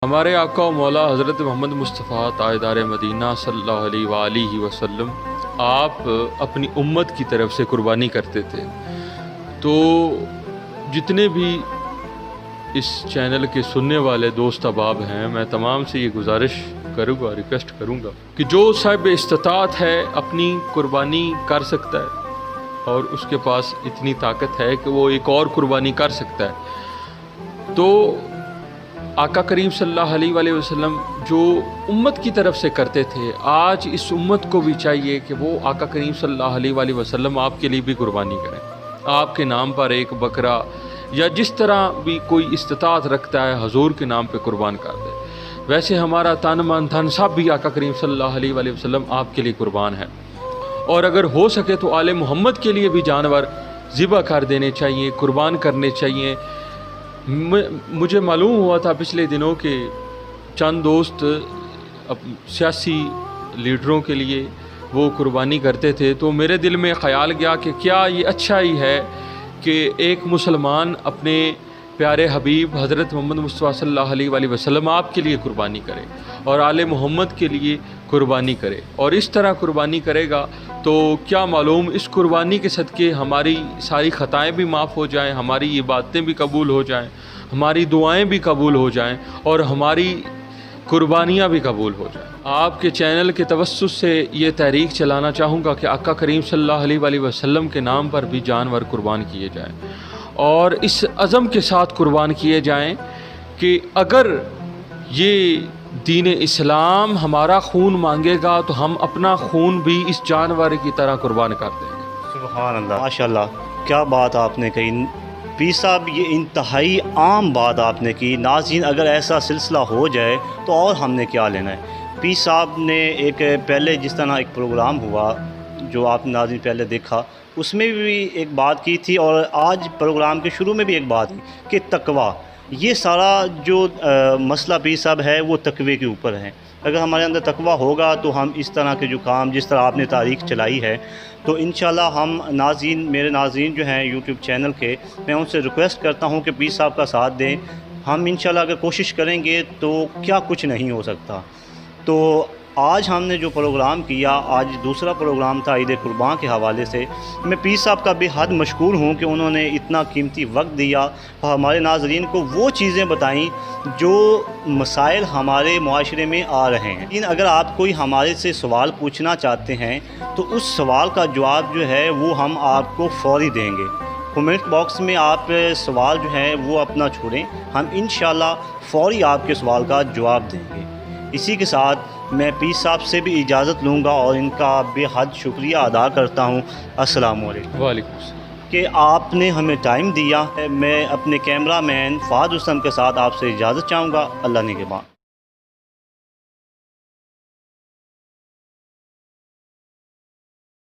ہمارے آقا و مولا حضرت محمد مصطفیٰ تاجدار مدینہ صلی اللہ علیہ وآلہ وسلم آپ اپنی امت کی طرف سے قربانی کرتے تھے۔ تو جتنے بھی اس چینل کے سننے والے دوست احباب ہیں، میں تمام سے یہ گزارش کروں گا، ریکویسٹ کروں گا کہ جو صاحب استطاعت ہے اپنی قربانی کر سکتا ہے اور اس کے پاس اتنی طاقت ہے کہ وہ ایک اور قربانی کر سکتا ہے، تو آقا کریم صلی اللہ علیہ وآلہ وسلم جو امت کی طرف سے کرتے تھے، آج اس امت کو بھی چاہیے کہ وہ آقا کریم صلی اللہ علیہ وآلہ وسلم آپ کے لیے بھی قربانی کریں، آپ کے نام پر ایک بکرا یا جس طرح بھی کوئی استطاعت رکھتا ہے حضور کے نام پہ قربان کر دے۔ ویسے ہمارا تن من دھن سب بھی آقا کریم صلی اللہ علیہ وآلہ وسلم آپ کے لیے قربان ہے، اور اگر ہو سکے تو آل محمد کے لیے بھی جانور ذبح کر دینے چاہیے، قربان کرنے چاہیے۔ مجھے معلوم ہوا تھا پچھلے دنوں کہ چند دوست سیاسی لیڈروں کے لیے وہ قربانی کرتے تھے، تو میرے دل میں خیال گیا کہ کیا یہ اچھا ہی ہے کہ ایک مسلمان اپنے پیارے حبیب حضرت محمد مصطفیٰ صلی اللہ علیہ وآلہ وسلم آپ کے لیے قربانی کرے اور آل محمد کے لیے قربانی کرے، اور اس طرح قربانی کرے گا تو کیا معلوم اس قربانی کے صدقے ہماری ساری خطائیں بھی معاف ہو جائیں، ہماری عبادتیں بھی قبول ہو جائیں، ہماری دعائیں بھی قبول ہو جائیں اور ہماری قربانیاں بھی قبول ہو جائیں۔ آپ کے چینل کے توسط سے یہ تحریک چلانا چاہوں گا کہ آقا کریم صلی اللہ علیہ وآلہ وسلم کے نام پر بھی جانور قربان کیے جائیں، اور اس عزم کے ساتھ قربان کیے جائیں کہ اگر یہ دین اسلام ہمارا خون مانگے گا تو ہم اپنا خون بھی اس جانور کی طرح قربان کر دیں گے۔ سبحان اللہ، ماشاءاللہ، کیا بات آپ نے کہی پیر صاحب، یہ انتہائی عام بات آپ نے کی۔ ناظرین، اگر ایسا سلسلہ ہو جائے تو اور ہم نے کیا لینا ہے۔ پیر صاحب نے ایک پہلے جس طرح ایک پروگرام ہوا جو آپ نے ناظرین پہلے دیکھا، اس میں بھی ایک بات کی تھی، اور آج پروگرام کے شروع میں بھی ایک بات کی کہ تقویٰ، یہ سارا جو مسئلہ پیر صاحب ہے وہ تقوی کے اوپر ہے۔ اگر ہمارے اندر تقویٰ ہوگا تو ہم اس طرح کے جو کام جس طرح آپ نے تاریخ چلائی ہے، تو انشاءاللہ ہم ناظرین، میرے ناظرین جو ہیں یوٹیوب چینل کے، میں ان سے ریکویسٹ کرتا ہوں کہ پیر صاحب کا ساتھ دیں۔ ہم انشاءاللہ اگر کوشش کریں گے تو کیا کچھ نہیں ہو سکتا۔ تو آج ہم نے جو پروگرام کیا، آج دوسرا پروگرام تھا عید قربان کے حوالے سے، میں پیر صاحب کا بے حد مشکور ہوں کہ انہوں نے اتنا قیمتی وقت دیا اور ہمارے ناظرین کو وہ چیزیں بتائیں جو مسائل ہمارے معاشرے میں آ رہے ہیں۔ لیکن اگر آپ کوئی ہمارے سے سوال پوچھنا چاہتے ہیں تو اس سوال کا جواب جو ہے وہ ہم آپ کو فوری دیں گے۔ کومنٹ باکس میں آپ سوال جو ہے وہ اپنا چھوڑیں، ہم انشاءاللہ فوری آپ کے سوال کا جواب دیں گے۔ اسی کے ساتھ میں پیر صاحب سے بھی اجازت لوں گا اور ان کا بے حد شکریہ ادا کرتا ہوں۔ السلام علیکم۔ وعلیکم السلام۔ کہ آپ نے ہمیں ٹائم دیا ہے۔ میں اپنے کیمرہ مین فہد حسن کے ساتھ آپ سے اجازت چاہوں گا۔ اللہ نگہبان۔